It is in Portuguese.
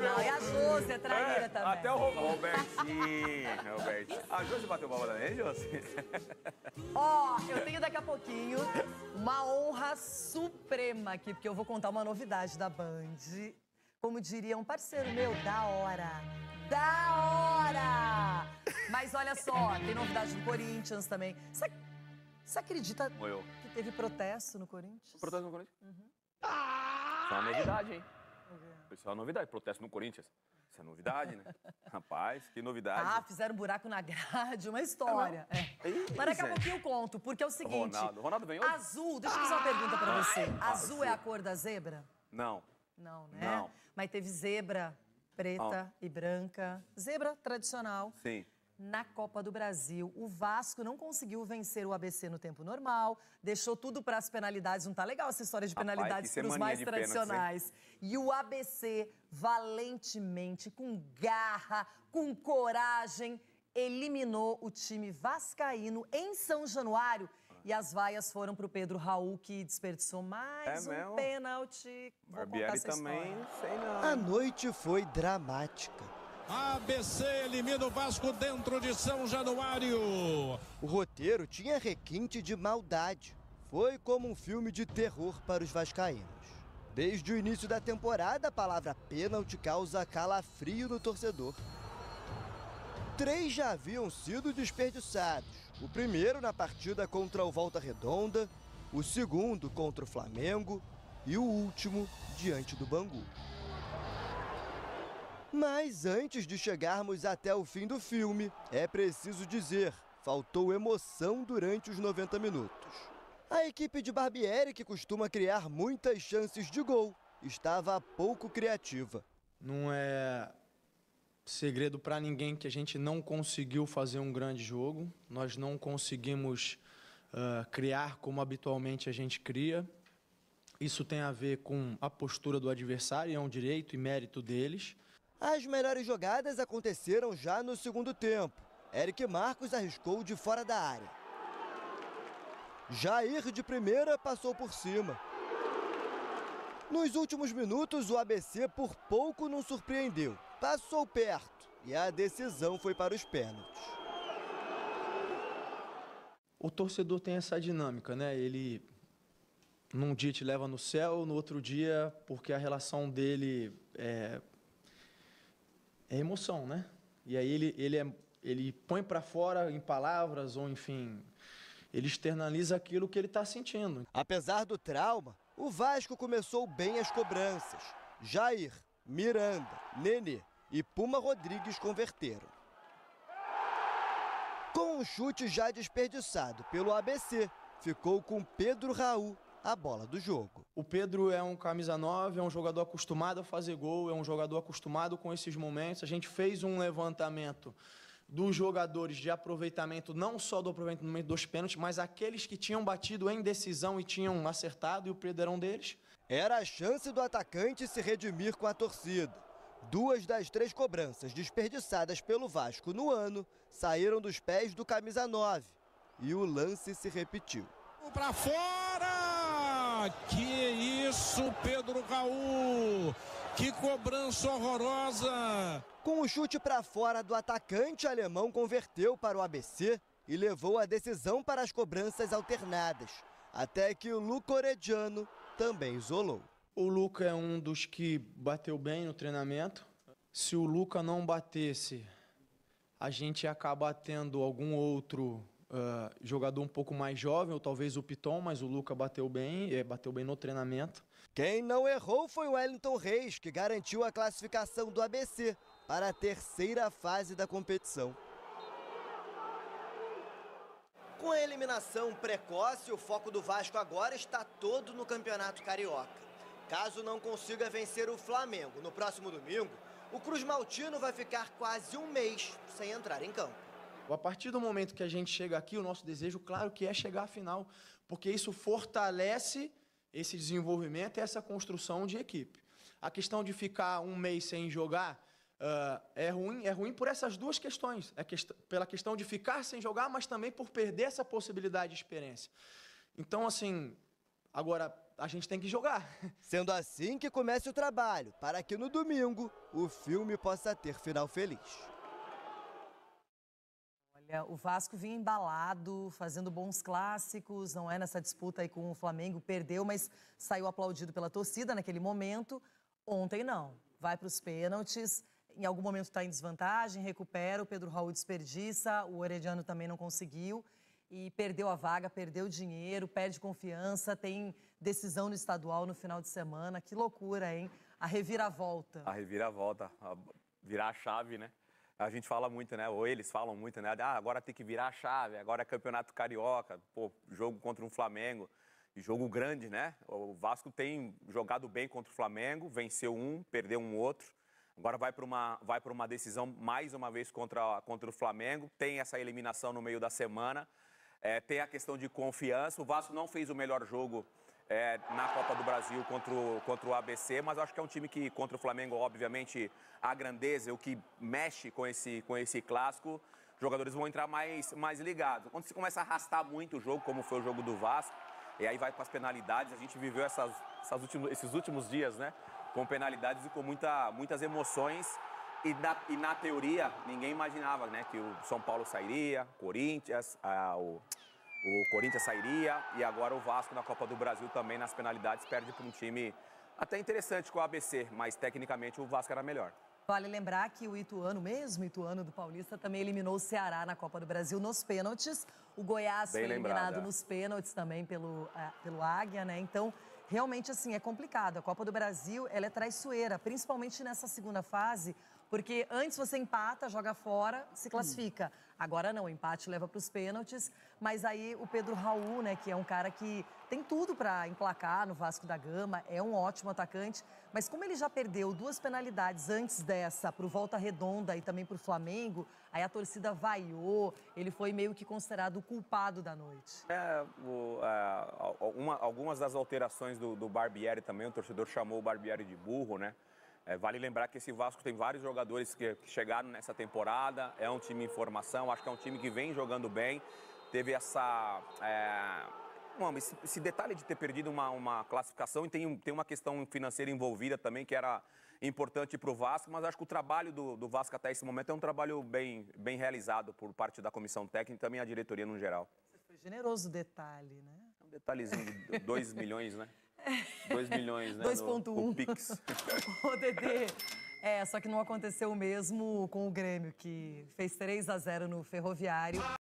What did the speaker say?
Não, e a Josi é traíra também. Até o Robertinho. A Josi bateu bola também, Josi? Ó, eu tenho daqui a pouquinho uma honra suprema aqui, porque eu vou contar uma novidade da Band. Como diria um parceiro meu, da hora. Da hora! Mas olha só, tem novidade do Corinthians também. Você acredita que teve protesto no Corinthians? Protesto no Corinthians? Isso é uma novidade, hein? Isso é uma novidade, protesto no Corinthians. Isso é novidade, né? Rapaz, que novidade. Ah, fizeram um buraco na grade, uma história. Mas daqui a pouquinho eu conto, porque é o seguinte... Ronaldo vem hoje? Azul, deixa eu fazer uma pergunta pra você. Azul é a cor da zebra? Não. Não, né? Não. Mas teve zebra preta e branca. Zebra tradicional. Sim. Na Copa do Brasil, o Vasco não conseguiu vencer o ABC no tempo normal, deixou tudo para as penalidades. Não tá legal essa história de penalidades para os mais tradicionais. E o ABC, valentemente, com garra, com coragem, eliminou o time vascaíno em São Januário. E as vaias foram para o Pedro Raul, que desperdiçou mais um pênalti. Barbieri também, sei não. A noite foi dramática. ABC elimina o Vasco dentro de São Januário. O roteiro tinha requinte de maldade. Foi como um filme de terror para os vascaínos. Desde o início da temporada, a palavra pênalti causa calafrio no torcedor. 3 já haviam sido desperdiçados. O primeiro na partida contra o Volta Redonda, o segundo contra o Flamengo e o último diante do Bangu. Mas antes de chegarmos até o fim do filme, é preciso dizer, faltou emoção durante os 90 minutos. A equipe de Barbieri, que costuma criar muitas chances de gol, estava pouco criativa. Não é segredo para ninguém que a gente não conseguiu fazer um grande jogo. Nós não conseguimos criar como habitualmente a gente cria. Isso tem a ver com a postura do adversário, é um direito e mérito deles. As melhores jogadas aconteceram já no segundo tempo. Eric Marcos arriscou de fora da área. Jair de primeira passou por cima. Nos últimos minutos, o ABC por pouco não surpreendeu. Passou perto e a decisão foi para os pênaltis. O torcedor tem essa dinâmica, né? Ele num dia te leva no céu, no outro dia, porque a relação dele é emoção, né? E aí ele põe para fora em palavras ou, enfim, ele externaliza aquilo que ele está sentindo. Apesar do trauma, o Vasco começou bem as cobranças. Jair, Miranda, Nenê e Puma Rodrigues converteram. Com um chute já desperdiçado pelo ABC, ficou com Pedro Raul a bola do jogo. O Pedro é um camisa 9, é um jogador acostumado a fazer gol, é um jogador acostumado com esses momentos. A gente fez um levantamento dos jogadores de aproveitamento, não só do aproveitamento dos pênaltis, mas aqueles que tinham batido em decisão e tinham acertado, e o Pedro era um deles. Era a chance do atacante se redimir com a torcida. 2 das 3 cobranças desperdiçadas pelo Vasco no ano saíram dos pés do camisa 9 e o lance se repetiu. Para fora! Que isso, Pedro Raul! Que cobrança horrorosa! Com o chute para fora do atacante, alemão converteu para o ABC e levou a decisão para as cobranças alternadas, até que o Luca Orediano também isolou. O Luca é um dos que bateu bem no treinamento. Se o Luca não batesse, a gente ia acabar tendo algum outro jogador um pouco mais jovem, ou talvez o Piton, mas o Luca bateu bem no treinamento. Quem não errou foi o Wellington Reis, que garantiu a classificação do ABC para a terceira fase da competição. Com a eliminação precoce, o foco do Vasco agora está todo no Campeonato Carioca. Caso não consiga vencer o Flamengo no próximo domingo, o Cruz Maltino vai ficar quase um mês sem entrar em campo. A partir do momento que a gente chega aqui, o nosso desejo, claro que é chegar à final, porque isso fortalece esse desenvolvimento e essa construção de equipe. A questão de ficar um mês sem jogar é ruim por essas duas questões. Pela questão de ficar sem jogar, mas também por perder essa possibilidade de experiência. Então, assim, agora, a gente tem que jogar. Sendo assim que comece o trabalho, para que no domingo o filme possa ter final feliz. Olha, o Vasco vinha embalado, fazendo bons clássicos, não é, nessa disputa aí com o Flamengo, perdeu, mas saiu aplaudido pela torcida naquele momento. Ontem não, vai para os pênaltis, em algum momento está em desvantagem, recupera, o Pedro Raul desperdiça, o Herediano também não conseguiu e perdeu a vaga, perdeu dinheiro, perde confiança, tem decisão no estadual no final de semana. Que loucura, hein? A reviravolta. A reviravolta, virar a chave, né? A gente fala muito, né? Ou eles falam muito, né? Ah, agora tem que virar a chave, agora é campeonato carioca, pô, jogo contra um Flamengo, jogo grande, né? O Vasco tem jogado bem contra o Flamengo, venceu um, perdeu um outro. Agora vai para uma decisão mais uma vez contra o Flamengo, tem essa eliminação no meio da semana, tem a questão de confiança. O Vasco não fez o melhor jogo na Copa do Brasil contra o ABC, mas eu acho que é um time que, contra o Flamengo, obviamente, a grandeza, o que mexe com esse clássico, os jogadores vão entrar mais ligados. Quando se começa a arrastar muito o jogo, como foi o jogo do Vasco, e aí vai para as penalidades, a gente viveu esses últimos dias, né? Com penalidades e com muitas emoções. E na teoria, ninguém imaginava, né, que o São Paulo sairia, Corinthians, o Corinthians sairia, e agora o Vasco na Copa do Brasil também nas penalidades perde para um time até interessante com o ABC, mas tecnicamente o Vasco era melhor. Vale lembrar que o Ituano do Paulista, também eliminou o Ceará na Copa do Brasil nos pênaltis. O Goiás foi eliminado nos pênaltis também pelo Águia, né? Então, realmente, assim, é complicado. A Copa do Brasil, ela é traiçoeira, principalmente nessa segunda fase, porque antes você empata, joga fora, se classifica. Agora não, o empate leva para os pênaltis, mas aí o Pedro Raul, né, que é um cara que tem tudo para emplacar no Vasco da Gama, é um ótimo atacante, mas como ele já perdeu 2 penalidades antes dessa, para o Volta Redonda e também para o Flamengo, aí a torcida vaiou, ele foi meio que considerado o culpado da noite. Algumas das alterações do Barbieri também, o torcedor chamou o Barbieri de burro, né? Vale lembrar que esse Vasco tem vários jogadores que chegaram nessa temporada, é um time em formação, acho que é um time que vem jogando bem, teve esse detalhe de ter perdido uma classificação e tem uma questão financeira envolvida também que era importante para o Vasco, mas acho que o trabalho do Vasco até esse momento é um trabalho bem realizado por parte da comissão técnica e também a diretoria no geral. Você foi generoso o detalhe, né? Um detalhezinho de 2 milhões, né? 2 milhões, né? 2,1. Pix. Ô, Dedê, só que não aconteceu o mesmo com o Grêmio, que fez 3-0 no Ferroviário.